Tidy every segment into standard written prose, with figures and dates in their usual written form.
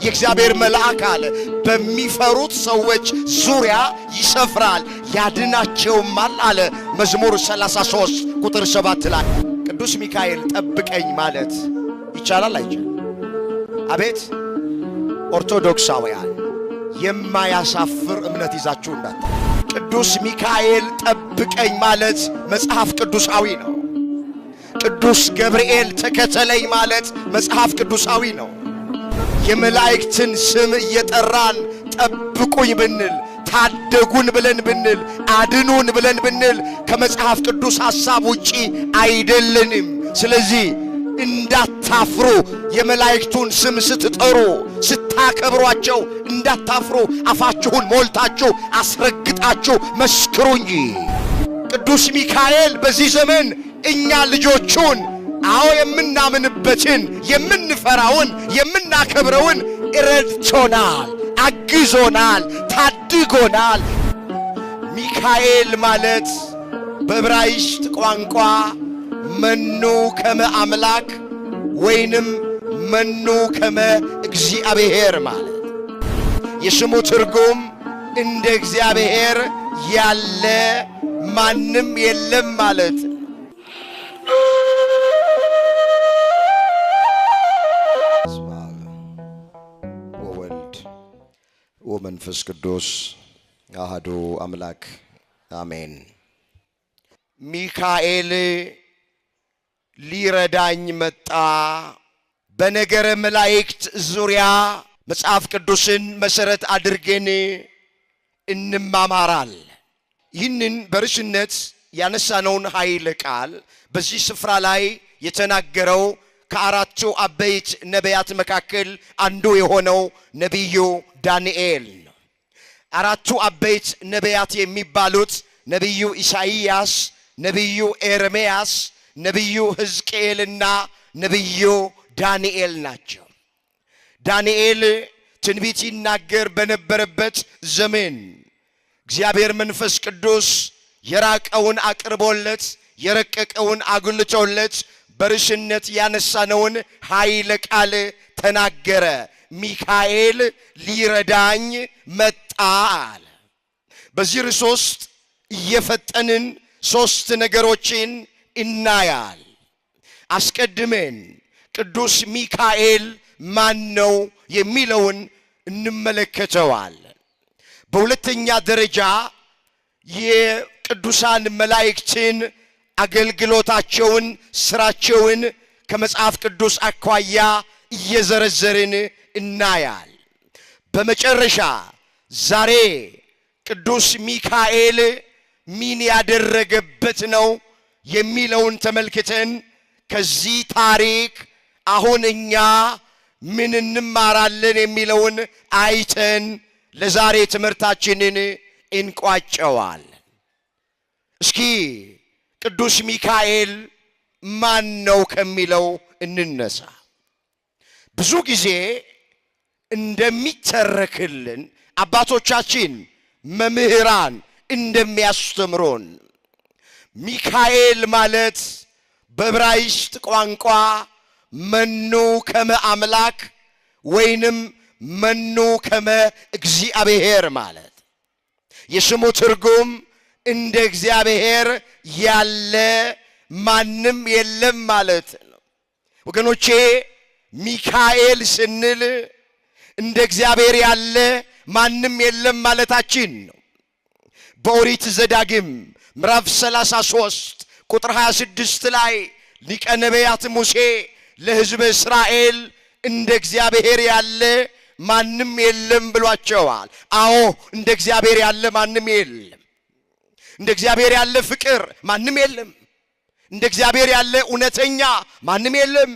የእግዚአብሔር መልአክ አለ በሚፈሩት ሰዎች ዙሪያ ይሰፍራል ያድናቸውማል አለ መዝሙር 33 ቁጥር 7 ላይ ቅዱስ ሚካኤል ጠብቀኝ ማለት ይቻላል አይቻልም? አቤት ኦርቶዶክሳውያን የማያሳፍር እምነት ይዛችሁ እንዳታ ቅዱስ ሚካኤል ጠብቀኝ ማለት መጽሐፍ ቅዱሳዊ ነው። ቅዱስ ገብርኤል ተከተለኝ ማለት መጽሐፍ ቅዱሳዊ ነው። የመላእክትን ስም እየጠራን ጠብቁኝ ብንል ታደጉን ብለን ብንል አድኑን ብለን ብንል ከመጽሐፍ ቅዱስ ሐሳብ ውጪ አይደለንም። ስለዚህ እንዳታፍሩ የመላእክቱን ስም ስትጠሩ ስታከብሯቸው እንዳታፍሩ አፋችሁን ሞልታችሁ አስረግጣችሁ መስክሩ እንጂ። ቅዱስ ሚካኤል በዚህ ዘመን እኛ ልጆቹን አዎ የምናምንበትን የምንፈራውን የምናከብረውን ረድቶናል፣ አግዞናል፣ ታድጎናል። ሚካኤል ማለት በዕብራይስጥ ቋንቋ መኑ ከመ አምላክ ወይንም መኑ ከመ እግዚአብሔር ማለት የስሙ ትርጉም እንደ እግዚአብሔር ያለ ማንም የለም ማለት። ወወልድ ወመንፈስ ቅዱስ አሐዱ አምላክ አሜን። ሚካኤል ሊረዳኝ መጣ። በነገረ መላእክት ዙሪያ መጽሐፍ ቅዱስን መሰረት አድርገን እንማማራል። ይህንን በርዕስነት ያነሳነውን ኃይለ ቃል በዚህ ስፍራ ላይ የተናገረው ከአራቱ አበይት ነቢያት መካከል አንዱ የሆነው ነቢዩ ዳንኤል ነው። አራቱ አበይት ነቢያት የሚባሉት ነቢዩ ኢሳይያስ፣ ነቢዩ ኤርምያስ፣ ነቢዩ ሕዝቅኤልና ነቢዩ ዳንኤል ናቸው። ዳንኤል ትንቢት ይናገር በነበረበት ዘመን እግዚአብሔር መንፈስ ቅዱስ የራቀውን አቅርቦለት የረቀቀውን አጉልቶለት በርዕስነት ያነሳነውን ኃይለ ቃል ተናገረ። ሚካኤል ሊረዳኝ መጣ አለ። በዚህ ርዕስ ውስጥ እየፈጠንን ሶስት ነገሮችን እናያል። አስቀድመን ቅዱስ ሚካኤል ማን ነው የሚለውን እንመለከተዋል። በሁለተኛ ደረጃ የቅዱሳን መላእክትን አገልግሎታቸውን ስራቸውን ከመጽሐፍ ቅዱስ አኳያ እየዘረዘርን እናያል። በመጨረሻ ዛሬ ቅዱስ ሚካኤል ምን ያደረገበት ነው የሚለውን ተመልክተን ከዚህ ታሪክ አሁን እኛ ምን እንማራለን የሚለውን አይተን ለዛሬ ትምህርታችንን እንቋጨዋል። እስኪ ቅዱስ ሚካኤል ማን ነው ከሚለው እንነሳ። ብዙ ጊዜ እንደሚተረክልን አባቶቻችን መምህራን እንደሚያስተምሩን ሚካኤል ማለት በዕብራይስጥ ቋንቋ መኑ ከመ አምላክ ወይንም መኑ ከመ እግዚአብሔር ማለት የስሙ ትርጉም እንደ እግዚአብሔር ያለ ማንም የለም ማለት ነው። ወገኖቼ ሚካኤል ስንል እንደ እግዚአብሔር ያለ ማንም የለም ማለታችን ነው። በኦሪት ዘዳግም ምዕራፍ 33 ቁጥር 26 ላይ ሊቀ ነቢያት ሙሴ ለሕዝበ እስራኤል እንደ እግዚአብሔር ያለ ማንም የለም ብሏቸዋል። አዎ እንደ እግዚአብሔር ያለ ማንም የለም። እንደ እግዚአብሔር ያለ ፍቅር ማንም የለም። እንደ እግዚአብሔር ያለ እውነተኛ ማንም የለም።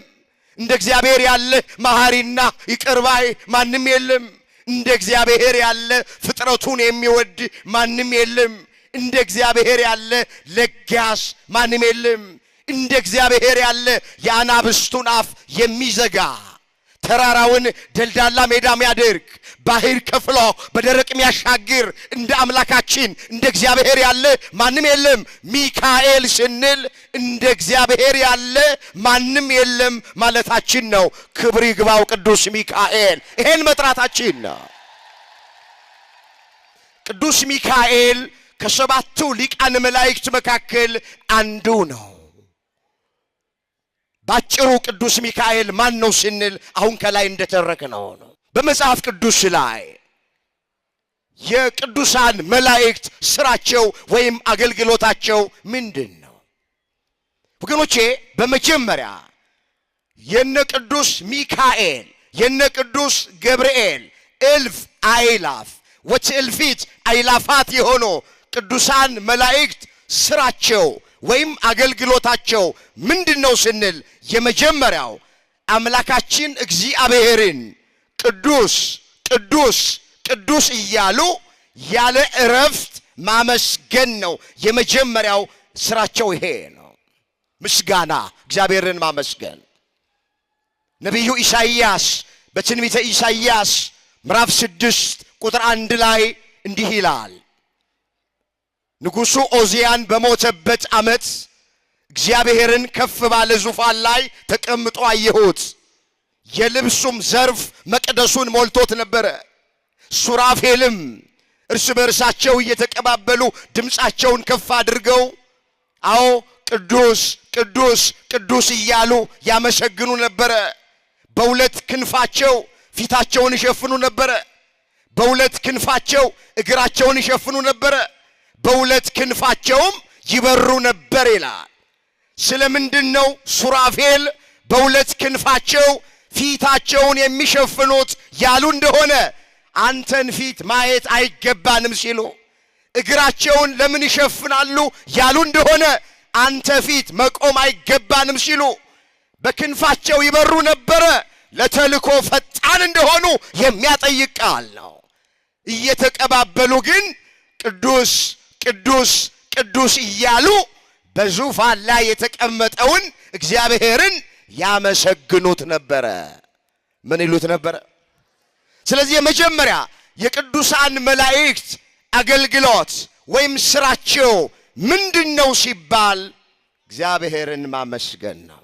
እንደ እግዚአብሔር ያለ መሐሪና ይቅርባይ ማንም የለም። እንደ እግዚአብሔር ያለ ፍጥረቱን የሚወድ ማንም የለም። እንደ እግዚአብሔር ያለ ለጋስ ማንም የለም። እንደ እግዚአብሔር ያለ የአናብስቱን አፍ የሚዘጋ ተራራውን ደልዳላ ሜዳ የሚያደርግ ባህር ከፍሎ በደረቅ የሚያሻግር እንደ አምላካችን እንደ እግዚአብሔር ያለ ማንም የለም። ሚካኤል ስንል እንደ እግዚአብሔር ያለ ማንም የለም ማለታችን ነው። ክብር ይግባው ቅዱስ ሚካኤል። ይሄን መጥራታችን ነው። ቅዱስ ሚካኤል ከሰባቱ ሊቃነ መላእክት መካከል አንዱ ነው። ባጭሩ ቅዱስ ሚካኤል ማን ነው ስንል አሁን ከላይ እንደተረከነው ነው። በመጽሐፍ ቅዱስ ላይ የቅዱሳን መላእክት ስራቸው ወይም አገልግሎታቸው ምንድነው? ወገኖቼ በመጀመሪያ የነ ቅዱስ ሚካኤል የነ ቅዱስ ገብርኤል እልፍ አእላፍ ወትእልፊት አእላፋት የሆኑ ቅዱሳን መላእክት ስራቸው ወይም አገልግሎታቸው ምንድነው ስንል የመጀመሪያው አምላካችን እግዚአብሔርን ቅዱስ ቅዱስ ቅዱስ እያሉ ያለ እረፍት ማመስገን ነው። የመጀመሪያው ስራቸው ይሄ ነው። ምስጋና፣ እግዚአብሔርን ማመስገን። ነቢዩ ኢሳይያስ በትንቢተ ኢሳይያስ ምዕራፍ 6 ቁጥር 1 ላይ እንዲህ ይላል። ንጉሡ ኦዚያን በሞተበት ዓመት እግዚአብሔርን ከፍ ባለ ዙፋን ላይ ተቀምጦ አየሁት። የልብሱም ዘርፍ መቅደሱን ሞልቶት ነበረ። ሱራፌልም እርስ በርሳቸው እየተቀባበሉ ድምፃቸውን ከፍ አድርገው አዎ ቅዱስ ቅዱስ ቅዱስ እያሉ ያመሰግኑ ነበረ። በሁለት ክንፋቸው ፊታቸውን ይሸፍኑ ነበረ። በሁለት ክንፋቸው እግራቸውን ይሸፍኑ ነበረ። በሁለት ክንፋቸውም ይበሩ ነበር ይላል። ስለምንድነው ሱራፌል በሁለት ክንፋቸው ፊታቸውን የሚሸፍኑት ያሉ እንደሆነ አንተን ፊት ማየት አይገባንም ሲሉ፣ እግራቸውን ለምን ይሸፍናሉ ያሉ እንደሆነ አንተ ፊት መቆም አይገባንም ሲሉ በክንፋቸው ይበሩ ነበረ። ለተልኮ ፈጣን እንደሆኑ የሚያጠይቅ ቃል ነው። እየተቀባበሉ ግን ቅዱስ ቅዱስ ቅዱስ እያሉ በዙፋን ላይ የተቀመጠውን እግዚአብሔርን ያመሰግኑት ነበረ። ምን ይሉት ነበረ? ስለዚህ የመጀመሪያ የቅዱሳን መላእክት አገልግሎት ወይም ስራቸው ምንድነው ሲባል እግዚአብሔርን ማመስገን ነው።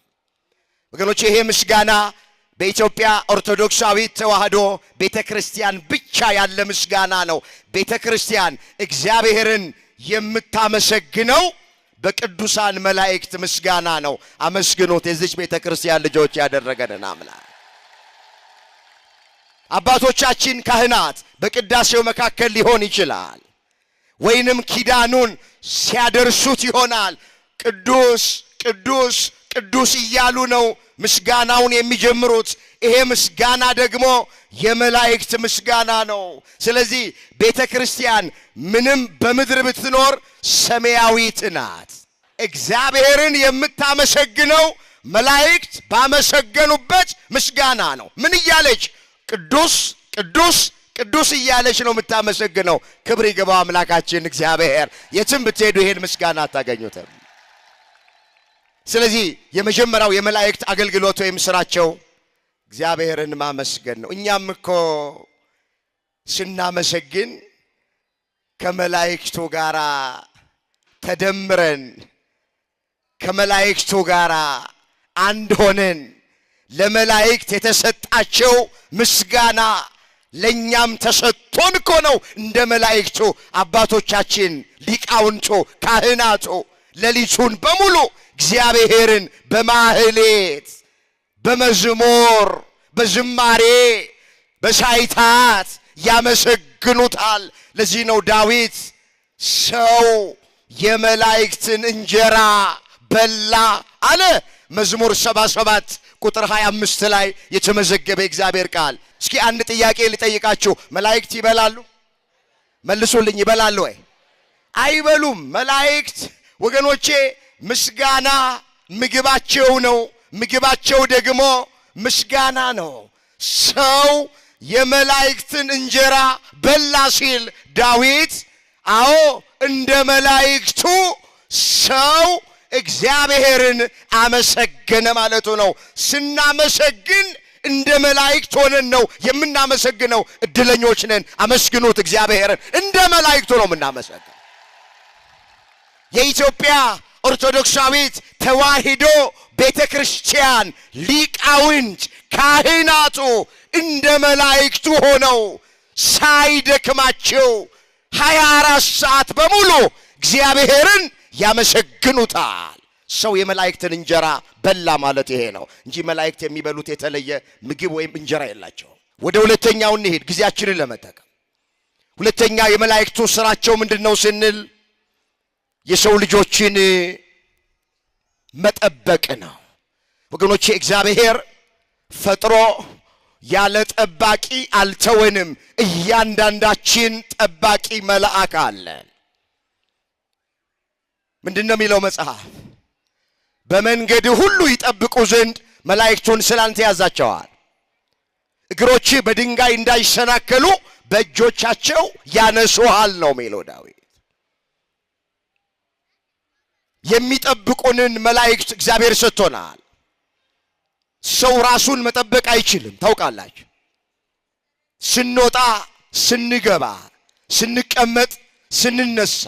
ወገኖች ይሄ ምስጋና በኢትዮጵያ ኦርቶዶክሳዊት ተዋህዶ ቤተክርስቲያን ብቻ ያለ ምስጋና ነው። ቤተክርስቲያን እግዚአብሔርን የምታመሰግነው በቅዱሳን መላእክት ምስጋና ነው። አመስግኑት የዚህ ቤተክርስቲያን ልጆች ያደረገንን አምላክ። አባቶቻችን ካህናት በቅዳሴው መካከል ሊሆን ይችላል፣ ወይንም ኪዳኑን ሲያደርሱት ይሆናል። ቅዱስ ቅዱስ ቅዱስ እያሉ ነው ምስጋናውን የሚጀምሩት። ይሄ ምስጋና ደግሞ የመላእክት ምስጋና ነው። ስለዚህ ቤተክርስቲያን ምንም በምድር ብትኖር ሰማያዊት ናት። እግዚአብሔርን የምታመሰግነው መላእክት ባመሰገኑበት ምስጋና ነው። ምን እያለች? ቅዱስ ቅዱስ ቅዱስ እያለች ነው የምታመሰግነው። ክብር ይግባው አምላካችን እግዚአብሔር። የትም ብትሄዱ ይሄን ምስጋና አታገኙትም። ስለዚህ የመጀመሪያው የመላእክት አገልግሎት ወይም ስራቸው እግዚአብሔርን ማመስገን ነው። እኛም እኮ ስናመሰግን ከመላእክቱ ጋር ተደምረን ከመላእክቱ ጋር አንድ ሆነን ለመላእክት የተሰጣቸው ምስጋና ለኛም ተሰጥቶን እኮ ነው። እንደ መላእክቱ አባቶቻችን ሊቃውንቱ ካህናቱ ሌሊቱን በሙሉ እግዚአብሔርን በማህሌት በመዝሙር በዝማሬ በሳይታት ያመሰግኑታል። ለዚህ ነው ዳዊት ሰው የመላእክትን እንጀራ በላ አለ። መዝሙር 77 ቁጥር 25 ላይ የተመዘገበ እግዚአብሔር ቃል። እስኪ አንድ ጥያቄ ልጠይቃችሁ፣ መላእክት ይበላሉ? መልሱልኝ። ይበላሉ ወይ? አይበሉም። መላእክት ወገኖቼ ምስጋና ምግባቸው ነው። ምግባቸው ደግሞ ምስጋና ነው። ሰው የመላእክትን እንጀራ በላ ሲል ዳዊት አዎ እንደ መላእክቱ ሰው እግዚአብሔርን አመሰገነ ማለቱ ነው። ስናመሰግን እንደ መላእክት ሆነን ነው የምናመሰግነው። እድለኞች ነን። አመስግኑት እግዚአብሔርን። እንደ መላእክት ነው የምናመሰግነው። የኢትዮጵያ ኦርቶዶክሳዊት ተዋሕዶ ቤተክርስቲያን ሊቃውንት ካህናቱ እንደ መላእክቱ ሆነው ሳይደክማቸው 24 ሰዓት በሙሉ እግዚአብሔርን ያመሰግኑታል። ሰው የመላእክትን እንጀራ በላ ማለት ይሄ ነው እንጂ መላእክት የሚበሉት የተለየ ምግብ ወይም እንጀራ የላቸው። ወደ ሁለተኛው እንሂድ ጊዜያችንን ለመጠቀም። ሁለተኛ የመላእክቱ ስራቸው ምንድነው ስንል የሰው ልጆችን መጠበቅ ነው። ወገኖቼ እግዚአብሔር ፈጥሮ ያለ ጠባቂ አልተወንም። እያንዳንዳችን ጠባቂ መልአክ አለን። ምንድነው የሚለው መጽሐፍ? በመንገድ ሁሉ ይጠብቁ ዘንድ መላእክቱን ስላንተ ያዛቸዋል። እግሮች በድንጋይ እንዳይሰናከሉ በእጆቻቸው ያነሱሃል ነው የሚለው ዳዊት። የሚጠብቁንን መላእክት እግዚአብሔር ሰጥቶናል። ሰው ራሱን መጠበቅ አይችልም። ታውቃላችሁ፣ ስንወጣ፣ ስንገባ፣ ስንቀመጥ፣ ስንነሳ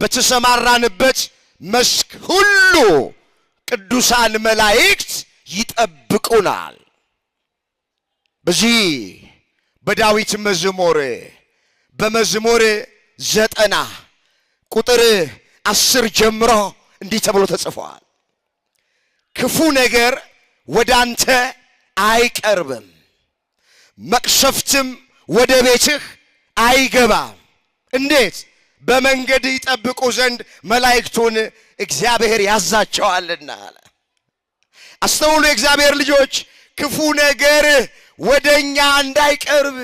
በተሰማራንበት መስክ ሁሉ ቅዱሳን መላእክት ይጠብቁናል። በዚህ በዳዊት መዝሙር በመዝሙር 90 ቁጥር 10 ጀምሮ እንዲህ ተብሎ ተጽፏል። ክፉ ነገር ወደ አንተ አይቀርብም፣ መቅሰፍትም ወደ ቤትህ አይገባም። እንዴት? በመንገድ ይጠብቁ ዘንድ መላእክቱን እግዚአብሔር ያዛቸዋልና አለ። አስተውሉ የእግዚአብሔር ልጆች፣ ክፉ ነገር ወደኛ እንዳይቀርብ፣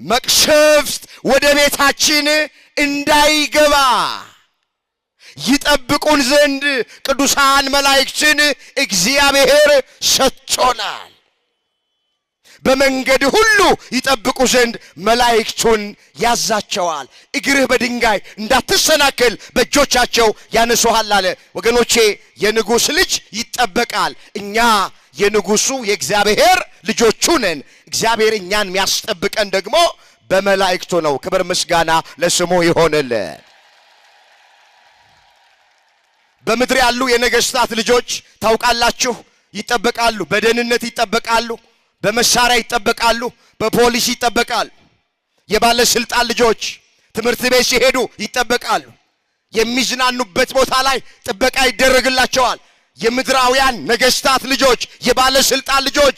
መቅሰፍት ወደ ቤታችን እንዳይገባ ይጠብቁን ዘንድ ቅዱሳን መላእክትን እግዚአብሔር ሰጥቶናል። በመንገድ ሁሉ ይጠብቁ ዘንድ መላእክቱን ያዛቸዋል። እግርህ በድንጋይ እንዳትሰናከል በእጆቻቸው ያነሱሃል አለ። ወገኖቼ የንጉሥ ልጅ ይጠበቃል። እኛ የንጉሡ የእግዚአብሔር ልጆቹ ነን። እግዚአብሔር እኛን የሚያስጠብቀን ደግሞ በመላእክቱ ነው። ክብር ምስጋና ለስሙ ይሆንልን። በምድር ያሉ የነገስታት ልጆች ታውቃላችሁ ይጠበቃሉ። በደህንነት ይጠበቃሉ፣ በመሳሪያ ይጠበቃሉ፣ በፖሊስ ይጠበቃሉ። የባለስልጣን ልጆች ትምህርት ቤት ሲሄዱ ይጠበቃሉ። የሚዝናኑበት ቦታ ላይ ጥበቃ ይደረግላቸዋል። የምድራውያን ነገስታት ልጆች፣ የባለስልጣን ልጆች፣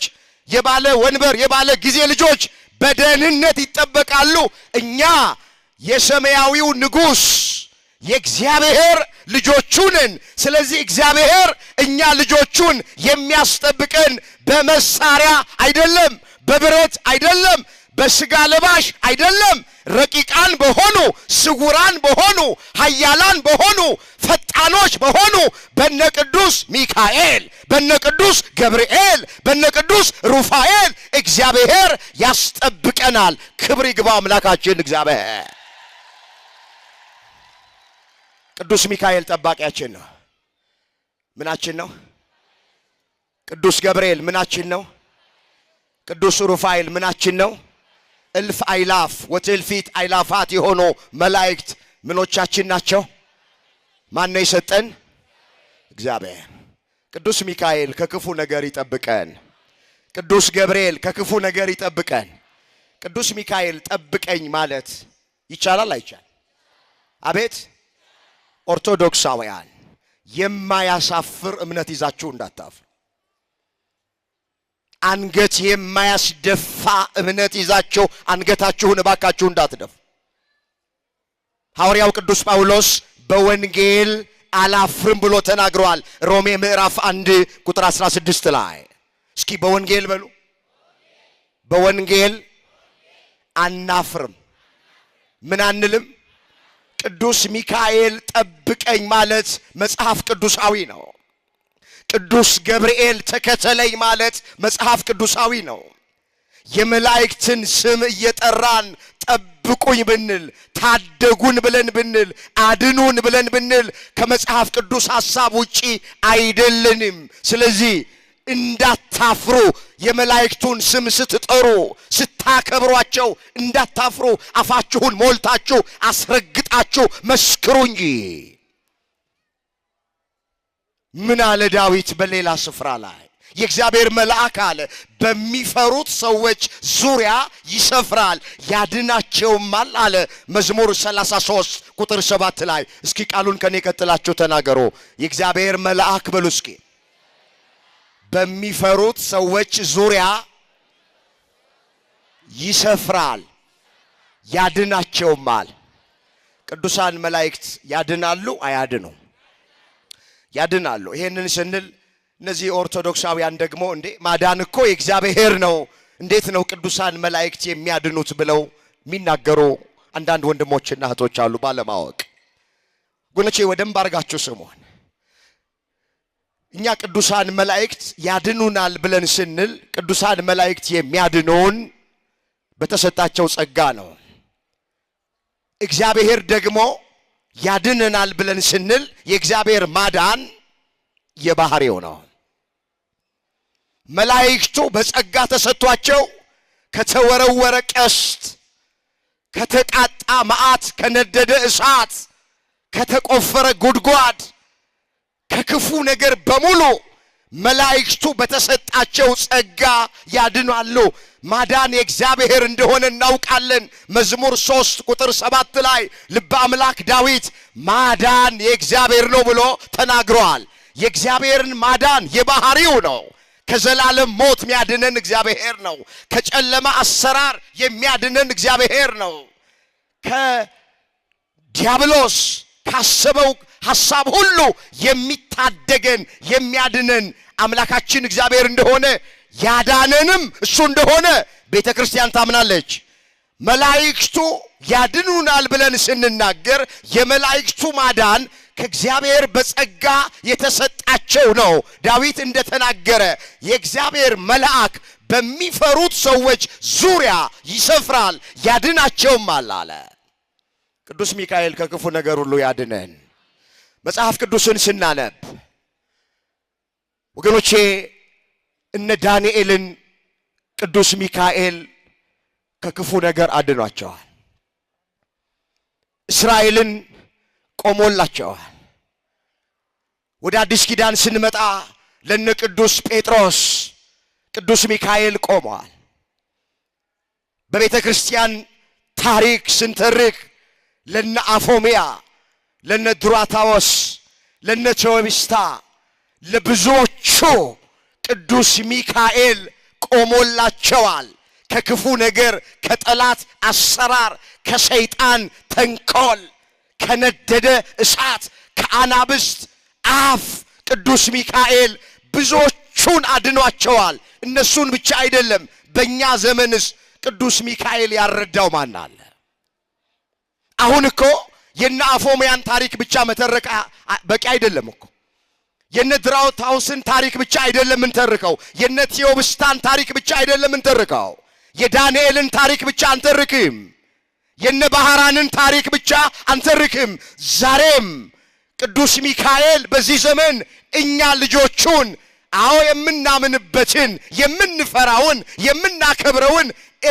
የባለ ወንበር የባለ ጊዜ ልጆች በደህንነት ይጠበቃሉ። እኛ የሰማያዊው ንጉሥ የእግዚአብሔር ልጆቹ ነን። ስለዚህ እግዚአብሔር እኛ ልጆቹን የሚያስጠብቀን በመሳሪያ አይደለም፣ በብረት አይደለም፣ በስጋ ለባሽ አይደለም። ረቂቃን በሆኑ ስውራን በሆኑ ኃያላን በሆኑ ፈጣኖች በሆኑ በነ ቅዱስ ሚካኤል፣ በነ ቅዱስ ገብርኤል፣ በነ ቅዱስ ሩፋኤል እግዚአብሔር ያስጠብቀናል። ክብር ይግባው አምላካችን እግዚአብሔር። ቅዱስ ሚካኤል ጠባቂያችን ነው። ምናችን ነው? ቅዱስ ገብርኤል ምናችን ነው? ቅዱስ ሩፋኤል ምናችን ነው? እልፍ አይላፍ ወትእልፊት አይላፋት የሆኑ መላእክት ምኖቻችን ናቸው። ማን ነው የሰጠን? እግዚአብሔር። ቅዱስ ሚካኤል ከክፉ ነገር ይጠብቀን። ቅዱስ ገብርኤል ከክፉ ነገር ይጠብቀን። ቅዱስ ሚካኤል ጠብቀኝ ማለት ይቻላል አይቻል? አቤት ኦርቶዶክሳውያን የማያሳፍር እምነት ይዛችሁ እንዳታፍሩ። አንገት የማያስደፋ እምነት ይዛችሁ አንገታችሁን እባካችሁ እንዳትደፉ። ሐዋርያው ቅዱስ ጳውሎስ በወንጌል አላፍርም ብሎ ተናግሯል። ሮሜ ምዕራፍ 1 ቁጥር 16 ላይ እስኪ በወንጌል በሉ። በወንጌል አናፍርም። ምን አንልም? ቅዱስ ሚካኤል ጠብቀኝ ማለት መጽሐፍ ቅዱሳዊ ነው። ቅዱስ ገብርኤል ተከተለኝ ማለት መጽሐፍ ቅዱሳዊ ነው። የመላእክትን ስም እየጠራን ጠብቁኝ ብንል፣ ታደጉን ብለን ብንል፣ አድኑን ብለን ብንል ከመጽሐፍ ቅዱስ ሐሳብ ውጪ አይደለንም። ስለዚህ እንዳታፍሩ የመላእክቱን ስም ስትጠሩ ስታከብሯቸው እንዳታፍሩ አፋችሁን ሞልታችሁ አስረግጣችሁ መስክሩ እንጂ። ምን አለ ዳዊት በሌላ ስፍራ ላይ? የእግዚአብሔር መልአክ አለ በሚፈሩት ሰዎች ዙሪያ ይሰፍራል ያድናቸውማል አለ። መዝሙር 33 ቁጥር 7 ላይ። እስኪ ቃሉን ከኔ ቀጥላችሁ ተናገሩ። የእግዚአብሔር መልአክ በሉ እስኪ በሚፈሩት ሰዎች ዙሪያ ይሰፍራል ያድናቸውማል። ቅዱሳን መላእክት ያድናሉ አያድኑ? ያድናሉ። ይሄንን ስንል እነዚህ ኦርቶዶክሳውያን ደግሞ እንዴ ማዳን እኮ የእግዚአብሔር ነው እንዴት ነው ቅዱሳን መላእክት የሚያድኑት ብለው የሚናገሩ አንዳንድ ወንድሞችና እህቶች አሉ ባለማወቅ። ወገኖቼ ወደም ባርጋችሁ ስሙን። እኛ ቅዱሳን መላእክት ያድኑናል ብለን ስንል ቅዱሳን መላእክት የሚያድኑን በተሰጣቸው ጸጋ ነው። እግዚአብሔር ደግሞ ያድነናል ብለን ስንል የእግዚአብሔር ማዳን የባህሪው ነው። መላእክቱ በጸጋ ተሰጥቷቸው ከተወረወረ ቀስት፣ ከተቃጣ መዓት፣ ከነደደ እሳት፣ ከተቆፈረ ጉድጓድ፣ ከክፉ ነገር በሙሉ መላእክቱ በተሰጣቸው ጸጋ ያድናሉ። ማዳን የእግዚአብሔር እንደሆነ እናውቃለን። መዝሙር 3 ቁጥር 7 ላይ ልበ አምላክ ዳዊት ማዳን የእግዚአብሔር ነው ብሎ ተናግሯል። የእግዚአብሔርን ማዳን የባህሪው ነው። ከዘላለም ሞት የሚያድነን እግዚአብሔር ነው። ከጨለማ አሰራር የሚያድነን እግዚአብሔር ነው። ከዲያብሎስ ካሰበው ሐሳብ ሁሉ የሚታደገን የሚያድነን አምላካችን እግዚአብሔር እንደሆነ ያዳነንም እሱ እንደሆነ ቤተክርስቲያን ታምናለች። መላእክቱ ያድኑናል ብለን ስንናገር የመላእክቱ ማዳን ከእግዚአብሔር በጸጋ የተሰጣቸው ነው። ዳዊት እንደተናገረ የእግዚአብሔር መልአክ በሚፈሩት ሰዎች ዙሪያ ይሰፍራል ያድናቸውማል አለ። ቅዱስ ሚካኤል ከክፉ ነገር ሁሉ ያድነን። መጽሐፍ ቅዱስን ስናነብ ወገኖቼ እነ ዳንኤልን ቅዱስ ሚካኤል ከክፉ ነገር አድኗቸዋል። እስራኤልን ቆሞላቸዋል። ወደ አዲስ ኪዳን ስንመጣ ለነ ቅዱስ ጴጥሮስ ቅዱስ ሚካኤል ቆመዋል። በቤተ ክርስቲያን ታሪክ ስንተርክ ለነ አፎሚያ፣ ለነ ድራታዎስ፣ ለነ ቴዎብስታ ለብዙዎቹ ቅዱስ ሚካኤል ቆሞላቸዋል። ከክፉ ነገር፣ ከጠላት አሰራር፣ ከሰይጣን ተንኮል፣ ከነደደ እሳት፣ ከአናብስት አፍ ቅዱስ ሚካኤል ብዙዎቹን አድኗቸዋል። እነሱን ብቻ አይደለም፣ በእኛ ዘመንስ ቅዱስ ሚካኤል ያረዳው ማን አለ? አሁን እኮ የነ አፎሚያን ታሪክ ብቻ መተረክ በቂ አይደለም እኮ። የነ ድራታዎስን ታሪክ ብቻ አይደለም እንተርከው። የነ ቴዎብስታን ታሪክ ብቻ አይደለም እንተርከው። የዳንኤልን ታሪክ ብቻ አንተርክም። የነ ባህራንን ታሪክ ብቻ አንተርክም። ዛሬም ቅዱስ ሚካኤል በዚህ ዘመን እኛ ልጆቹን የምናምንበትን የምንፈራውን የምናከብረውን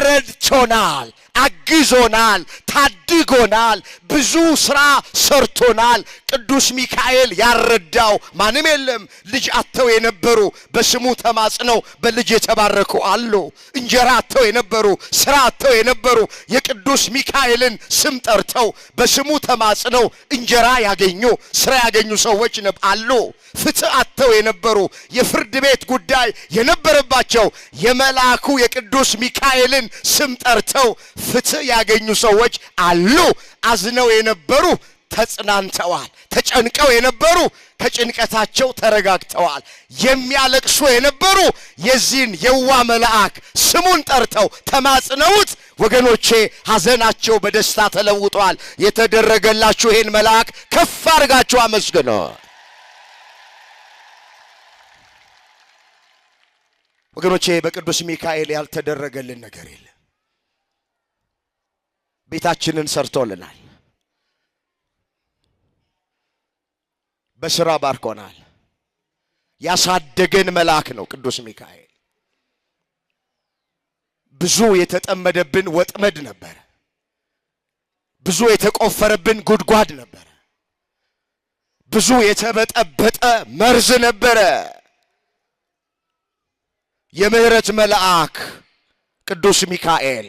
ረድቶናል፣ አግዞናል፣ ታድጎናል፣ ብዙ ስራ ሰርቶናል። ቅዱስ ሚካኤል ያረዳው ማንም የለም። ልጅ አጥተው የነበሩ በስሙ ተማጽነው በልጅ የተባረኩ አሉ። እንጀራ አጥተው የነበሩ፣ ስራ አጥተው የነበሩ የቅዱስ ሚካኤልን ስም ጠርተው በስሙ ተማጽነው እንጀራ ያገኙ፣ ስራ ያገኙ ሰዎች አሉ። ፍትህ አጥተው የነበሩ፣ የፍርድ ቤት ጉዳይ የነበረባቸው የመልአኩ የቅዱስ ሚካኤልን ስም ጠርተው ፍትህ ያገኙ ሰዎች አሉ። አዝነው የነበሩ ተጽናንተዋል። ተጨንቀው የነበሩ ከጭንቀታቸው ተረጋግተዋል። የሚያለቅሱ የነበሩ የዚህን የዋ መልአክ ስሙን ጠርተው ተማጽነውት ወገኖቼ ሐዘናቸው በደስታ ተለውጧል። የተደረገላችሁ ይሄን መልአክ ከፍ አድርጋችሁ አመስግኑ። ወገኖቼ በቅዱስ ሚካኤል ያልተደረገልን ነገር የለም። ቤታችንን ሰርቶልናል። በስራ ባርኮናል። ያሳደገን መልአክ ነው ቅዱስ ሚካኤል። ብዙ የተጠመደብን ወጥመድ ነበር። ብዙ የተቆፈረብን ጉድጓድ ነበር። ብዙ የተበጠበጠ መርዝ ነበር። የምህረት መልአክ ቅዱስ ሚካኤል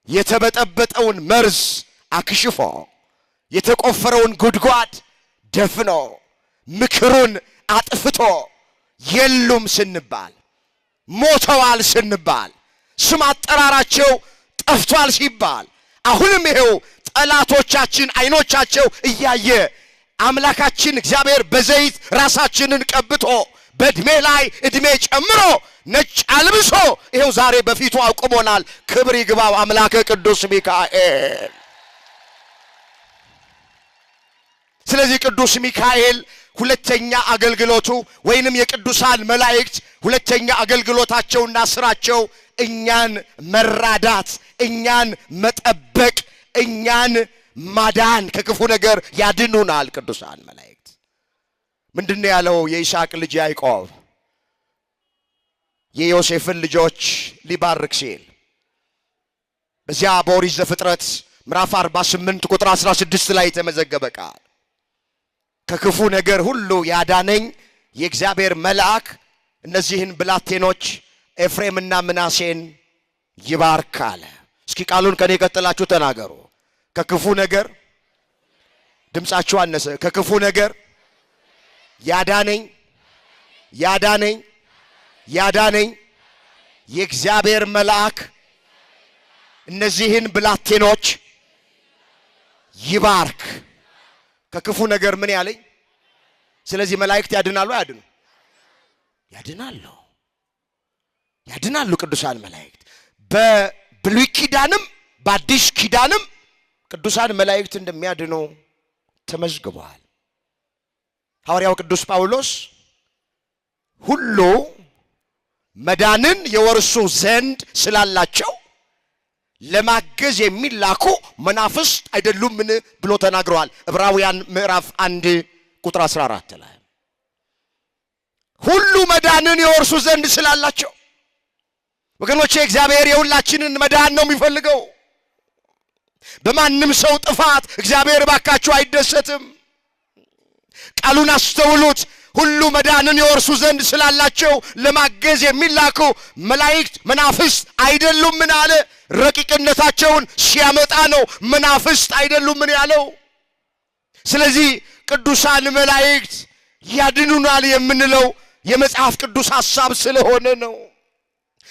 የተበጠበጠውን መርዝ አክሽፎ የተቆፈረውን ጉድጓድ ደፍኖ ምክሩን አጥፍቶ የሉም ስንባል ሞተዋል ስንባል ስም አጠራራቸው ጠፍቷል ሲባል አሁንም ይሄው ጠላቶቻችን አይኖቻቸው እያየ አምላካችን እግዚአብሔር በዘይት ራሳችንን ቀብቶ በእድሜ ላይ እድሜ ጨምሮ ነጭ አልብሶ ይሄው ዛሬ በፊቱ አቁሞናል። ክብር ይግባው አምላከ ቅዱስ ሚካኤል። ስለዚህ ቅዱስ ሚካኤል ሁለተኛ አገልግሎቱ ወይንም የቅዱሳን መላእክት ሁለተኛ አገልግሎታቸውና ስራቸው እኛን መራዳት፣ እኛን መጠበቅ፣ እኛን ማዳን፣ ከክፉ ነገር ያድኑናል። ቅዱሳን መላእክት ምንድነው ያለው የይስሐቅ ልጅ ያዕቆብ የዮሴፍን ልጆች ሊባርክ ሲል በዚያ በኦሪት ዘፍጥረት ምዕራፍ 48 ቁጥር 16 ላይ የተመዘገበ ቃል ከክፉ ነገር ሁሉ ያዳነኝ የእግዚአብሔር መልአክ እነዚህን ብላቴኖች ኤፍሬምና ምናሴን ይባርክ አለ። እስኪ ቃሉን ከኔ ቀጥላችሁ ተናገሩ። ከክፉ ነገር ድምጻችሁ አነሰ። ከክፉ ነገር ያዳነኝ የእግዚአብሔር መልአክ እነዚህን ብላቴኖች ይባርክ። ከክፉ ነገር ምን ያለኝ? ስለዚህ መላእክት ያድናሉ አያድኑ? ያድናሉ። ቅዱሳን መላእክት በብሉይ ኪዳንም በአዲስ ኪዳንም ቅዱሳን መላእክት እንደሚያድኑ ተመዝግቧል። ሐዋርያው ቅዱስ ጳውሎስ ሁሉ መዳንን የወርሱ ዘንድ ስላላቸው ለማገዝ የሚላኩ መናፍስት አይደሉም ምን ብሎ ተናግሯል። ዕብራውያን ምዕራፍ 1 ቁጥር 14 ላይ ሁሉ መዳንን የወርሱ ዘንድ ስላላቸው ወገኖቼ እግዚአብሔር የሁላችንን መዳን ነው የሚፈልገው። በማንም ሰው ጥፋት እግዚአብሔር ባካችሁ አይደሰትም። ቃሉን አስተውሉት። ሁሉ መዳንን የወርሱ ዘንድ ስላላቸው ለማገዝ የሚላኩ መላእክት መናፍስት አይደሉም ምን አለ? ረቂቅነታቸውን ሲያመጣ ነው መናፍስት አይደሉም ምን ያለው። ስለዚህ ቅዱሳን መላእክት ያድኑናል የምንለው የመጽሐፍ ቅዱስ ሐሳብ ስለሆነ ነው።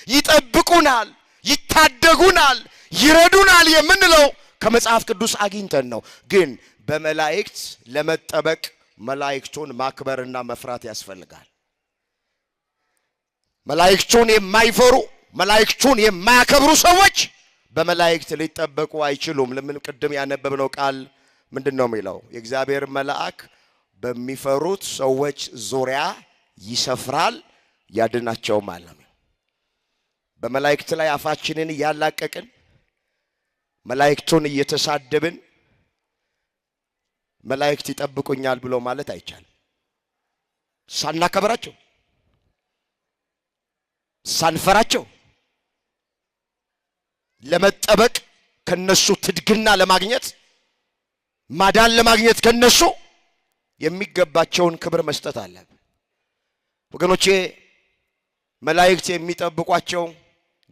ይጠብቁናል፣ ይታደጉናል፣ ይረዱናል የምንለው ከመጽሐፍ ቅዱስ አግኝተን ነው። ግን በመላእክት ለመጠበቅ መላእክቱን ማክበርና መፍራት ያስፈልጋል። መላእክቱን የማይፈሩ መላእክቱን የማያከብሩ ሰዎች በመላእክት ሊጠበቁ አይችሉም። ለምን? ቅድም ያነበብነው ቃል ምንድነው የሚለው? የእግዚአብሔር መልአክ በሚፈሩት ሰዎች ዙሪያ ይሰፍራል ያድናቸውም አለ። በመላእክት ላይ አፋችንን እያላቀቅን መላእክቱን እየተሳደብን መላእክት ይጠብቁኛል ብሎ ማለት አይቻልም። ሳናከብራቸው ሳንፈራቸው ለመጠበቅ ከነሱ ትድግና ለማግኘት ማዳን ለማግኘት ከነሱ የሚገባቸውን ክብር መስጠት አለብን። ወገኖቼ መላእክት የሚጠብቋቸው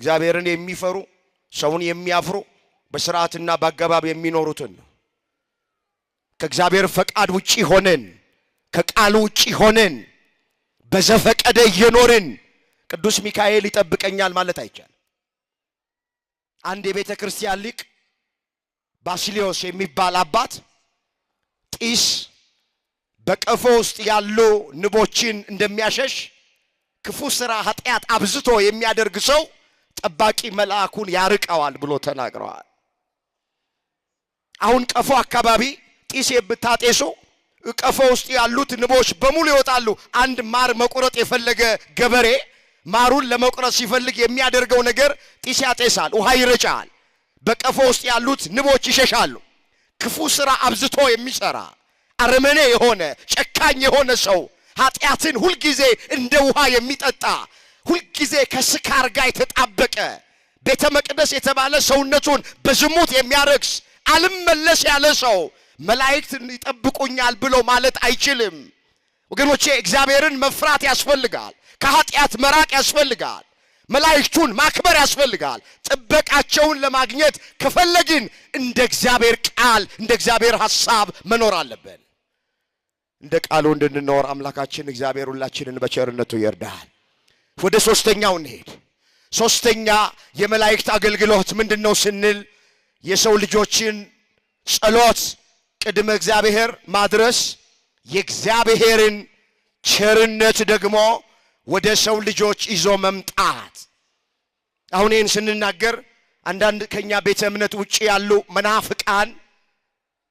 እግዚአብሔርን የሚፈሩ ሰውን የሚያፍሩ በሥርዓትና በአገባብ የሚኖሩትን ነው። ከእግዚአብሔር ፈቃድ ውጪ ሆነን ከቃሉ ውጪ ሆነን በዘፈቀደ እየኖርን ቅዱስ ሚካኤል ይጠብቀኛል ማለት አይቻልም። አንድ የቤተ ክርስቲያን ሊቅ ባሲሊዮስ የሚባል አባት ጢስ በቀፎ ውስጥ ያሉ ንቦችን እንደሚያሸሽ ክፉ ሥራ ኃጢአት አብዝቶ የሚያደርግ ሰው ጠባቂ መልአኩን ያርቀዋል ብሎ ተናግረዋል። አሁን ቀፎ አካባቢ ጢስ ብታጤሱ ቀፎ ውስጥ ያሉት ንቦች በሙሉ ይወጣሉ። አንድ ማር መቁረጥ የፈለገ ገበሬ ማሩን ለመቁረጥ ሲፈልግ የሚያደርገው ነገር ጢስ ያጤሳል፣ ውሃ ይረጫል። በቀፎ ውስጥ ያሉት ንቦች ይሸሻሉ። ክፉ ሥራ አብዝቶ የሚሰራ አረመኔ የሆነ ጨካኝ የሆነ ሰው ኃጢአትን ሁሉ ጊዜ እንደ ውሃ የሚጠጣ ሁሉ ጊዜ ከስካር ጋር የተጣበቀ ቤተ መቅደስ የተባለ ሰውነቱን በዝሙት የሚያረክስ አልመለስ ያለ ሰው መላእክት ይጠብቁኛል ብሎ ማለት አይችልም። ወገኖቼ እግዚአብሔርን መፍራት ያስፈልጋል። ከኃጢአት መራቅ ያስፈልጋል። መላእክቱን ማክበር ያስፈልጋል። ጥበቃቸውን ለማግኘት ከፈለግን እንደ እግዚአብሔር ቃል እንደ እግዚአብሔር ሐሳብ መኖር አለብን። እንደ ቃሉ እንድንኖር አምላካችን እግዚአብሔር ሁላችንን በቸርነቱ ይርዳል። ወደ ሶስተኛው እንሄድ። ሶስተኛ የመላእክት አገልግሎት ምንድነው ስንል የሰው ልጆችን ጸሎት ቅድመ እግዚአብሔር ማድረስ፣ የእግዚአብሔርን ቸርነት ደግሞ ወደ ሰው ልጆች ይዞ መምጣት። አሁን ይህን ስንናገር አንዳንድ ከኛ ቤተ እምነት ውጪ ያሉ መናፍቃን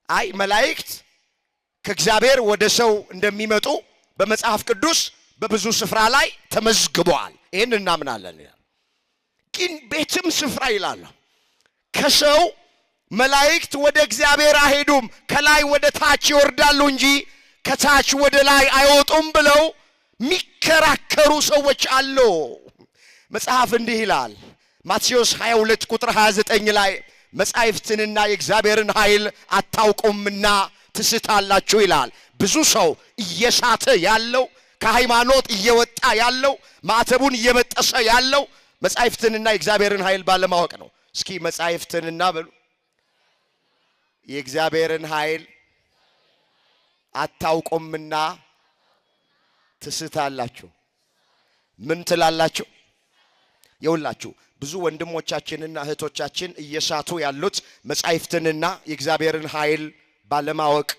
አይ መላእክት ከእግዚአብሔር ወደ ሰው እንደሚመጡ በመጽሐፍ ቅዱስ በብዙ ስፍራ ላይ ተመዝግቧል፣ ይህን እናምናለን። ግን ቤትም ስፍራ ይላል ከሰው መላእክት ወደ እግዚአብሔር አይሄዱም፣ ከላይ ወደ ታች ይወርዳሉ እንጂ ከታች ወደ ላይ አይወጡም ብለው ሚከራከሩ ሰዎች አሉ። መጽሐፍ እንዲህ ይላል ማቴዎስ 22 ቁጥር 29 ላይ መጻሕፍትንና የእግዚአብሔርን ኃይል አታውቁምና ትስታላችሁ ይላል። ብዙ ሰው እየሳተ ያለው ከሃይማኖት እየወጣ ያለው ማዕተቡን እየበጠሰ ያለው መጻሕፍትንና የእግዚአብሔርን ኃይል ባለማወቅ ነው። እስኪ መጻሕፍትንና በሉ የእግዚአብሔርን ኃይል አታውቁምና ትስታላችሁ። ምን ትላላችሁ? ይውላችሁ ብዙ ወንድሞቻችንና እህቶቻችን እየሳቱ ያሉት መጻሕፍትንና የእግዚአብሔርን ኃይል ባለማወቅ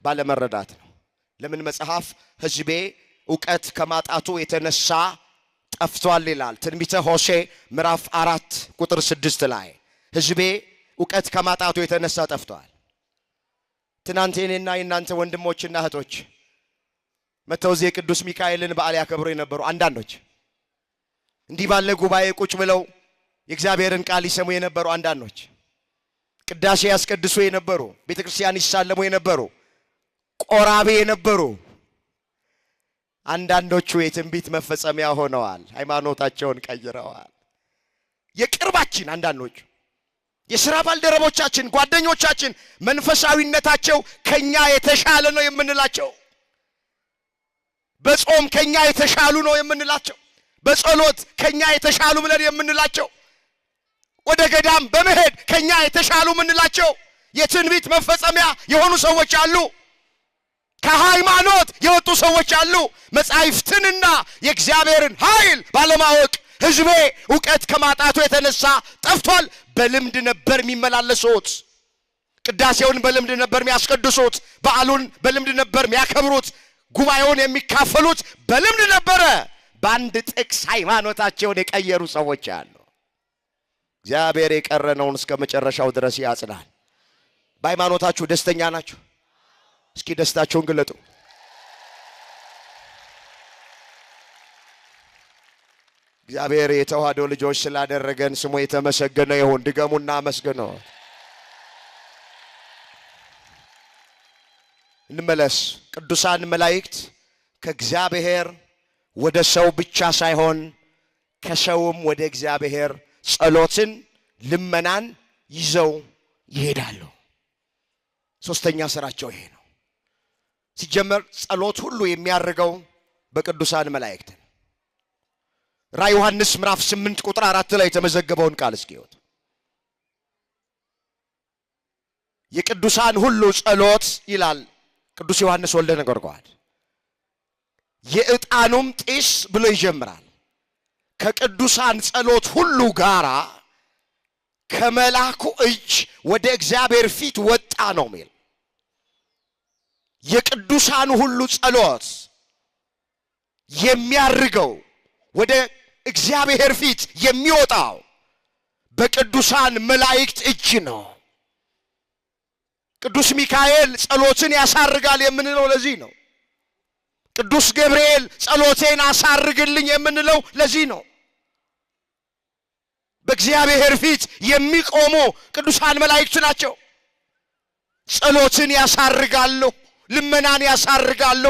ባለመረዳት ነው። ለምን መጽሐፍ ሕዝቤ ዕውቀት ከማጣቱ የተነሳ ጠፍቷል ይላል። ትንቢተ ሆሴዕ ምዕራፍ 4 ቁጥር 6 ላይ ሕዝቤ ዕውቀት ከማጣቱ የተነሳ ጠፍቷል። ትናንት የኔና የናንተ ወንድሞችና እህቶች መተው እዚህ የቅዱስ ሚካኤልን በዓል ያከብሩ የነበሩ አንዳንዶች እንዲህ ባለ ጉባኤ ቁጭ ብለው የእግዚአብሔርን ቃል ይሰሙ የነበሩ አንዳንዶች ቅዳሴ ያስቀድሱ የነበሩ ቤተክርስቲያን ይሳለሙ የነበሩ ቆራቤ የነበሩ አንዳንዶቹ የትንቢት መፈጸሚያ ሆነዋል፣ ሃይማኖታቸውን ቀይረዋል። የቅርባችን አንዳንዶቹ የሥራ ባልደረቦቻችን ጓደኞቻችን መንፈሳዊነታቸው ከኛ የተሻለ ነው የምንላቸው፣ በጾም ከኛ የተሻሉ ነው የምንላቸው፣ በጸሎት ከኛ የተሻሉ ብለን የምንላቸው፣ ወደ ገዳም በመሄድ ከኛ የተሻሉ የምንላቸው የትንቢት መፈጸሚያ የሆኑ ሰዎች አሉ። ከሃይማኖት የወጡ ሰዎች አሉ። መጻሕፍትንና የእግዚአብሔርን ኃይል ባለማወቅ ሕዝቤ ዕውቀት ከማጣቱ የተነሳ ጠፍቷል። በልምድ ነበር የሚመላለሱት፣ ቅዳሴውን በልምድ ነበር የሚያስቀድሱት፣ በዓሉን በልምድ ነበር የሚያከብሩት፣ ጉባኤውን የሚካፈሉት በልምድ ነበረ። በአንድ ጥቅስ ሃይማኖታቸውን የቀየሩ ሰዎች አሉ። እግዚአብሔር የቀረነውን እስከ መጨረሻው ድረስ ያጽናል። በሃይማኖታችሁ ደስተኛ ናችሁ? እስኪ ደስታችሁን ግለጡ። እግዚአብሔር የተዋህዶ ልጆች ስላደረገን ስሙ የተመሰገነ ይሁን። ድገሙና አመስግኑ። እንመለስ። ቅዱሳን መላእክት ከእግዚአብሔር ወደ ሰው ብቻ ሳይሆን ከሰውም ወደ እግዚአብሔር ጸሎትን ልመናን ይዘው ይሄዳሉ። ሶስተኛ ስራቸው ይሄ ነው። ሲጀመር ጸሎት ሁሉ የሚያርገው በቅዱሳን መላእክት። ራዕይ ዮሐንስ ምዕራፍ 8 ቁጥር 4 ላይ የተመዘገበውን ቃል እስኪዩት። የቅዱሳን ሁሉ ጸሎት ይላል ቅዱስ ዮሐንስ ወልደ ነጎድጓድ የዕጣኑም ጢስ ብሎ ይጀምራል። ከቅዱሳን ጸሎት ሁሉ ጋራ ከመላኩ እጅ ወደ እግዚአብሔር ፊት ወጣ ነው የሚል። የቅዱሳን ሁሉ ጸሎት የሚያርገው ወደ እግዚአብሔር ፊት የሚወጣው በቅዱሳን መላእክት እጅ ነው። ቅዱስ ሚካኤል ጸሎትን ያሳርጋል የምንለው ለዚህ ነው። ቅዱስ ገብርኤል ጸሎቴን አሳርግልኝ የምንለው ለዚህ ነው። በእግዚአብሔር ፊት የሚቆሙ ቅዱሳን መላእክት ናቸው። ጸሎትን ያሳርጋሉ፣ ልመናን ያሳርጋሉ፣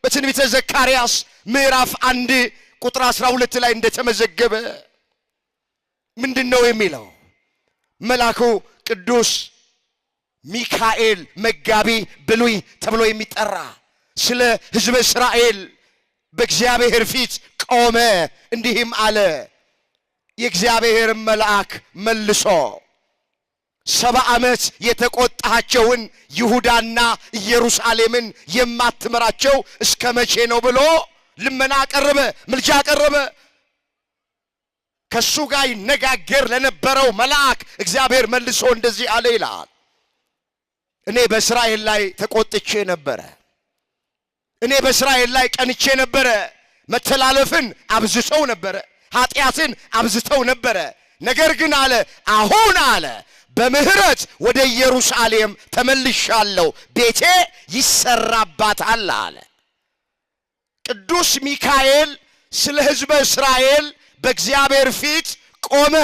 በትንቢተ ዘካርያስ ምዕራፍ 1 ቁጥር 12 ላይ እንደተመዘገበ ምንድነው የሚለው? መልአኩ ቅዱስ ሚካኤል መጋቢ ብሉይ ተብሎ የሚጠራ ስለ ሕዝበ እስራኤል በእግዚአብሔር ፊት ቆመ፣ እንዲህም አለ። የእግዚአብሔር መልአክ መልሶ 70 ዓመት የተቆጣቸውን ይሁዳና ኢየሩሳሌምን የማትመራቸው እስከ መቼ ነው ብሎ ልመና አቀረበ፣ ምልጃ አቀረበ። ከሱ ጋር ይነጋገር ለነበረው መልአክ እግዚአብሔር መልሶ እንደዚህ አለ ይላል። እኔ በእስራኤል ላይ ተቆጥቼ ነበረ፣ እኔ በእስራኤል ላይ ቀንቼ ነበረ። መተላለፍን አብዝተው ነበረ፣ ኃጢአትን አብዝተው ነበረ። ነገር ግን አለ አሁን አለ በምህረት ወደ ኢየሩሳሌም ተመልሻለሁ፣ ቤቴ ይሰራባታል አለ። ቅዱስ ሚካኤል ስለ ሕዝበ እስራኤል በእግዚአብሔር ፊት ቆመ፣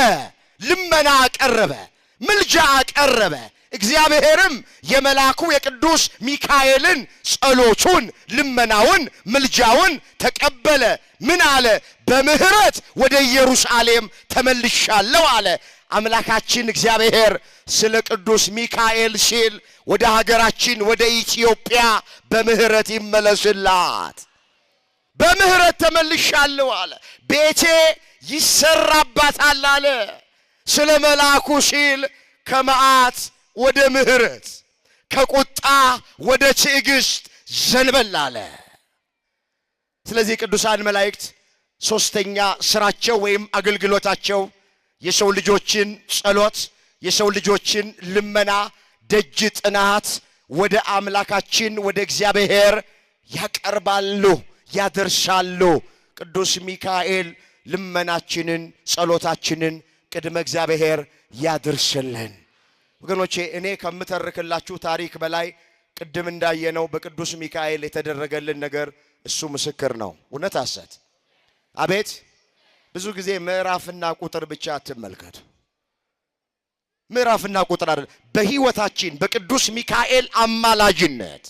ልመና አቀረበ፣ ምልጃ አቀረበ። እግዚአብሔርም የመልአኩ የቅዱስ ሚካኤልን ጸሎቱን፣ ልመናውን፣ ምልጃውን ተቀበለ። ምን አለ? በምህረት ወደ ኢየሩሳሌም ተመልሻለሁ አለ። አምላካችን እግዚአብሔር ስለ ቅዱስ ሚካኤል ሲል ወደ ሀገራችን ወደ ኢትዮጵያ በምህረት ይመለስላት። በምህረት ተመልሻለሁ አለ። ቤቴ ይሰራባታል አለ። ስለ መልአኩ ሲል ከመዓት ወደ ምህረት፣ ከቁጣ ወደ ትዕግስት ዘንበል አለ። ስለዚህ ቅዱሳን መላእክት ሶስተኛ ስራቸው ወይም አገልግሎታቸው የሰው ልጆችን ጸሎት፣ የሰው ልጆችን ልመና፣ ደጅ ጥናት ወደ አምላካችን ወደ እግዚአብሔር ያቀርባሉ፣ ያደርሳሉ። ቅዱስ ሚካኤል ልመናችንን፣ ጸሎታችንን ቅድመ እግዚአብሔር ያድርስልን። ወገኖቼ እኔ ከምተርክላችሁ ታሪክ በላይ ቅድም እንዳየነው በቅዱስ ሚካኤል የተደረገልን ነገር እሱ ምስክር ነው። እውነት ሐሰት? አቤት! ብዙ ጊዜ ምዕራፍና ቁጥር ብቻ አትመልከቱ። ምዕራፍና ቁጥር አይደል። በሕይወታችን በቅዱስ ሚካኤል አማላጅነት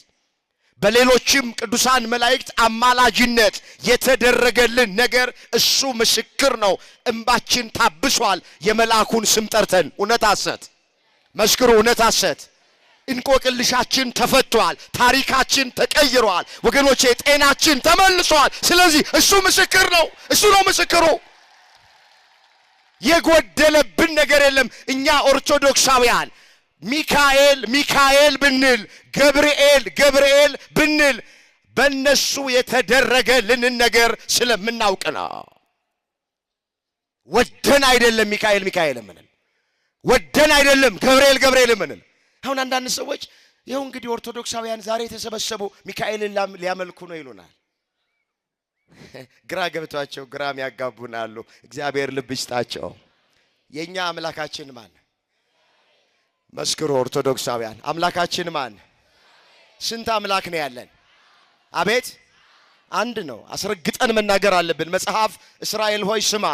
በሌሎችም ቅዱሳን መላእክት አማላጅነት የተደረገልን ነገር እሱ ምስክር ነው። እንባችን ታብሷል የመልአኩን ስም ጠርተን። እውነት ሐሰት? መስክሩ። እውነት ሐሰት? እንቆቅልሻችን ተፈቷል፣ ታሪካችን ተቀይሯል። ወገኖቼ ጤናችን ተመልሷል። ስለዚህ እሱ ምስክር ነው። እሱ ነው ምስክሩ። የጎደለብን ነገር የለም። እኛ ኦርቶዶክሳውያን ሚካኤል ሚካኤል ብንል፣ ገብርኤል ገብርኤል ብንል በእነሱ የተደረገልንን ነገር ስለምናውቅ ነው። ወደን አይደለም ሚካኤል ሚካኤል ምንል፣ ወደን አይደለም ገብርኤል ገብርኤል ምንል። አሁን አንዳንድ ሰዎች ይኸው እንግዲህ ኦርቶዶክሳውያን ዛሬ የተሰበሰቡ ሚካኤልን ሊያመልኩ ነው ይሉናል። ግራ ገብቷቸው ግራም ያጋቡናሉ። እግዚአብሔር ልብ ይስጣቸው። የኛ አምላካችን ማን? መስክሩ ኦርቶዶክሳውያን። አምላካችን ማን? ስንት አምላክ ነው ያለን? አቤት! አንድ ነው። አስረግጠን መናገር አለብን። መጽሐፍ እስራኤል ሆይ ስማ፣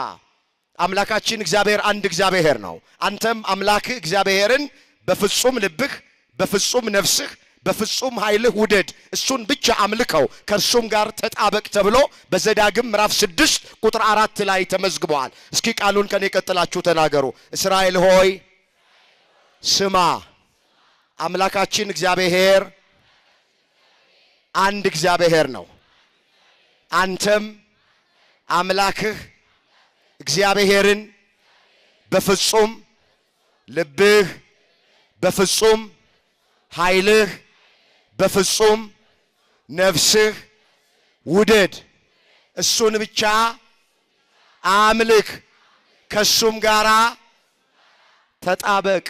አምላካችን እግዚአብሔር አንድ እግዚአብሔር ነው። አንተም አምላክህ እግዚአብሔርን በፍጹም ልብህ፣ በፍጹም ነፍስህ፣ በፍጹም ኃይልህ ውደድ፣ እሱን ብቻ አምልከው፣ ከእርሱም ጋር ተጣበቅ ተብሎ በዘዳግም ምዕራፍ 6 ቁጥር 4 ላይ ተመዝግቧል። እስኪ ቃሉን ከኔ ቀጥላችሁ ተናገሩ። እስራኤል ሆይ ስማ፣ አምላካችን እግዚአብሔር አንድ እግዚአብሔር ነው። አንተም አምላክህ እግዚአብሔርን በፍጹም ልብህ፣ በፍጹም ኃይልህ፣ በፍጹም ነፍስህ ውደድ፣ እሱን ብቻ አምልክ፣ ከሱም ጋራ ተጣበቅ።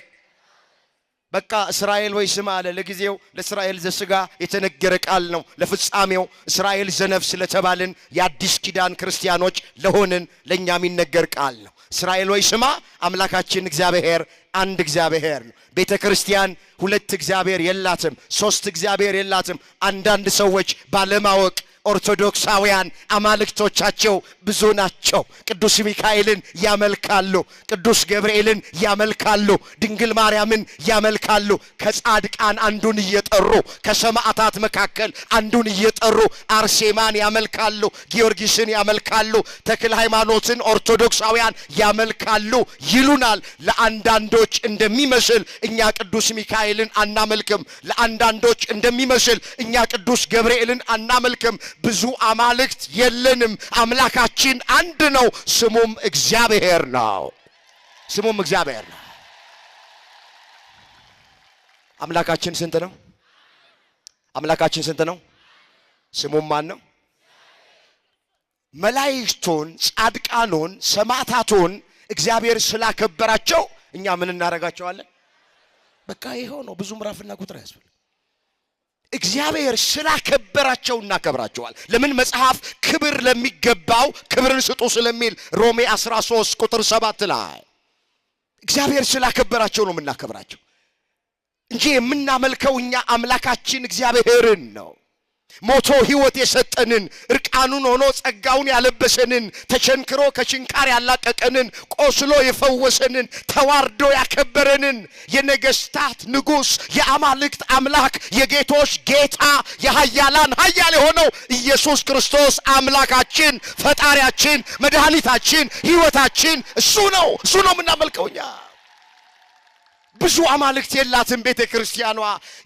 በቃ እስራኤል ወይ ስማ አለ። ለጊዜው ለእስራኤል ዘሥጋ የተነገረ ቃል ነው። ለፍጻሜው እስራኤል ዘነፍስ ለተባልን የአዲስ ኪዳን ክርስቲያኖች ለሆንን ለኛ የሚነገር ቃል ነው። እስራኤል ወይ ስማ፣ አምላካችን እግዚአብሔር አንድ እግዚአብሔር ነው። ቤተ ክርስቲያን ሁለት እግዚአብሔር የላትም፣ ሶስት እግዚአብሔር የላትም። አንዳንድ ሰዎች ባለማወቅ ኦርቶዶክሳውያን አማልክቶቻቸው ብዙ ናቸው። ቅዱስ ሚካኤልን ያመልካሉ፣ ቅዱስ ገብርኤልን ያመልካሉ፣ ድንግል ማርያምን ያመልካሉ። ከጻድቃን አንዱን እየጠሩ ከሰማዕታት መካከል አንዱን እየጠሩ አርሴማን ያመልካሉ፣ ጊዮርጊስን ያመልካሉ፣ ተክለ ሃይማኖትን ኦርቶዶክሳውያን ያመልካሉ ይሉናል። ለአንዳንዶች እንደሚመስል እኛ ቅዱስ ሚካኤልን አናመልክም፣ ለአንዳንዶች እንደሚመስል እኛ ቅዱስ ገብርኤልን አናመልክም። ብዙ አማልክት የለንም። አምላካችን አንድ ነው፣ ስሙም እግዚአብሔር ነው። ስሙም እግዚአብሔር ነው። አምላካችን ስንት ነው? አምላካችን ስንት ነው? ስሙም ማን ነው? መላእክቱን፣ ጻድቃኑን፣ ሰማዕታቱን እግዚአብሔር ስላከበራቸው እኛ ምን እናረጋቸዋለን? በቃ ይሄው ነው። ብዙ ምዕራፍና ቁጥር ያስፈልግ። እግዚአብሔር ስላከበራቸው እናከብራቸዋል። ለምን? መጽሐፍ ክብር ለሚገባው ክብርን ስጡ ስለሚል ሮሜ 13 ቁጥር 7 ላይ እግዚአብሔር ስላከበራቸው ነው የምናከብራቸው እንጂ የምናመልከው እኛ አምላካችን እግዚአብሔርን ነው። ሞቶ ሕይወት የሰጠንን፣ እርቃኑን ሆኖ ጸጋውን ያለበሰንን፣ ተቸንክሮ ከችንካር ያላቀቀንን፣ ቆስሎ የፈወሰንን፣ ተዋርዶ ያከበረንን የነገስታት ንጉስ፣ የአማልክት አምላክ፣ የጌቶች ጌታ፣ የኃያላን ኃያል የሆነው ኢየሱስ ክርስቶስ አምላካችን፣ ፈጣሪያችን፣ መድኃኒታችን፣ ሕይወታችን እሱ ነው። እሱ ነው የምናመልከው እኛ። ብዙ አማልክት የላትም ቤተ ክርስቲያኗ።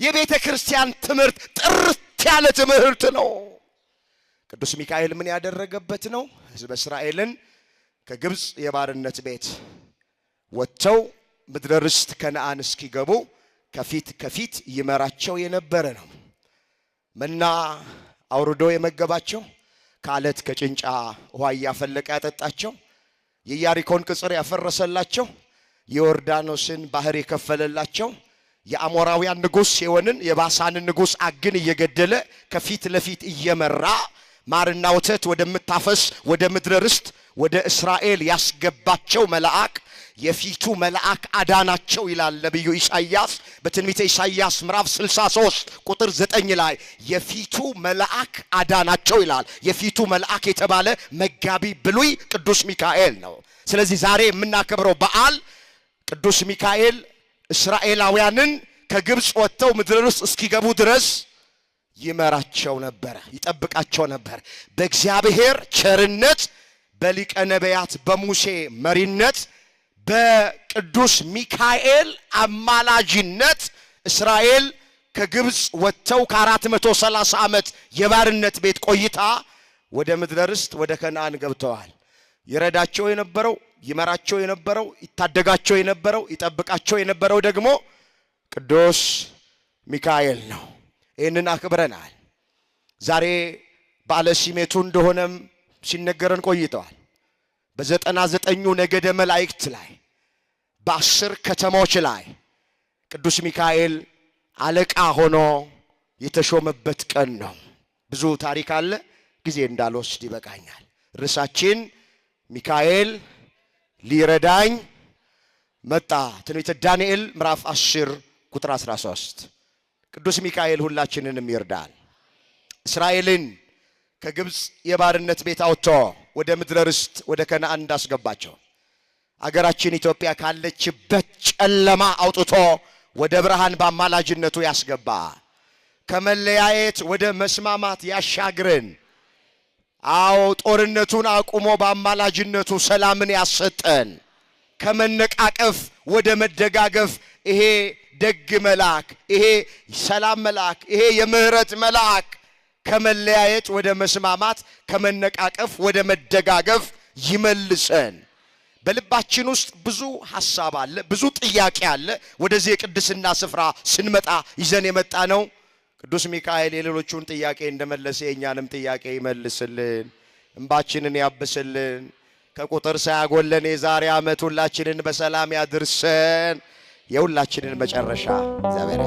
የቤተ ክርስቲያን ትምህርት ጥርት ያለ ትምህርት ነው። ቅዱስ ሚካኤል ምን ያደረገበት ነው? ሕዝበ እስራኤልን ከግብጽ የባርነት ቤት ወጥተው ምድረ ርስት ከነዓን እስኪገቡ ከፊት ይመራቸው የነበረ ነው። መና አውርዶ የመገባቸው፣ ከአለት ከጭንጫ ውሃ ያፈለቀ ያጠጣቸው፣ የኢያሪኮን ቅጽር ያፈረሰላቸው፣ የዮርዳኖስን ባህር የከፈለላቸው፣ የአሞራውያን ንጉስ የሆነን የባሳንን ንጉስ አግን እየገደለ ከፊት ለፊት እየመራ ማርና ወተት ወደምታፈስ ወደ ምድረ ርስት ወደ እስራኤል ያስገባቸው መልአክ የፊቱ መልአክ አዳናቸው ይላል ነብዩ ኢሳይያስ በትንቢተ ኢሳይያስ ምዕራፍ 63 ቁጥር 9 ላይ የፊቱ መልአክ አዳናቸው ይላል። የፊቱ መልአክ የተባለ መጋቢ ብሉይ ቅዱስ ሚካኤል ነው። ስለዚህ ዛሬ የምናከብረው በዓል ቅዱስ ሚካኤል እስራኤላውያንን ከግብጽ ወጥተው ምድረ ርስት እስኪገቡ ድረስ ይመራቸው ነበር፣ ይጠብቃቸው ነበር። በእግዚአብሔር ቸርነት በሊቀ ነቢያት በሙሴ መሪነት በቅዱስ ሚካኤል አማላጅነት እስራኤል ከግብጽ ወጥተው ከ430 ዓመት የባርነት ቤት ቆይታ ወደ ምድረ ርስት ወደ ከነዓን ገብተዋል። ይረዳቸው የነበረው፣ ይመራቸው የነበረው፣ ይታደጋቸው የነበረው፣ ይጠብቃቸው የነበረው ደግሞ ቅዱስ ሚካኤል ነው። ይህንን አክብረናል። ዛሬ በዓለ ሲመቱ እንደሆነም ሲነገረን ቆይተዋል። በ99 ነገደ መላእክት ላይ በ10 ከተሞች ላይ ቅዱስ ሚካኤል አለቃ ሆኖ የተሾመበት ቀን ነው። ብዙ ታሪክ አለ፣ ጊዜ እንዳልወስድ ይበቃኛል። ርዕሳችን ሚካኤል ሊረዳኝ መጣ። ትንቢተ ዳንኤል ምዕራፍ 10 ቁጥር 13። ቅዱስ ሚካኤል ሁላችንንም ይርዳል። እስራኤልን ከግብጽ የባርነት ቤት አውጥቶ ወደ ምድረ ርስት ወደ ከነዓን እንዳስገባቸው አገራችን ኢትዮጵያ ካለችበት ጨለማ አውጥቶ ወደ ብርሃን በአማላጅነቱ ያስገባ፣ ከመለያየት ወደ መስማማት ያሻግረን። አዎ ጦርነቱን አቁሞ በአማላጅነቱ ሰላምን ያሰጠን፣ ከመነቃቀፍ ወደ መደጋገፍ ይሄ ደግ መልአክ፣ ይሄ ሰላም መልአክ፣ ይሄ የምህረት መልአክ ከመለያየት ወደ መስማማት፣ ከመነቃቀፍ ወደ መደጋገፍ ይመልሰን። በልባችን ውስጥ ብዙ ሐሳብ አለ፣ ብዙ ጥያቄ አለ። ወደዚህ የቅድስና ስፍራ ስንመጣ ይዘን የመጣ ነው። ቅዱስ ሚካኤል የሌሎቹን ጥያቄ እንደመለሰ የኛንም ጥያቄ ይመልስልን፣ እንባችንን ያብስልን፣ ከቁጥር ሳያጎለን የዛሬ ዓመት ሁላችንን በሰላም ያድርሰን። የሁላችንን መጨረሻ እግዚአብሔር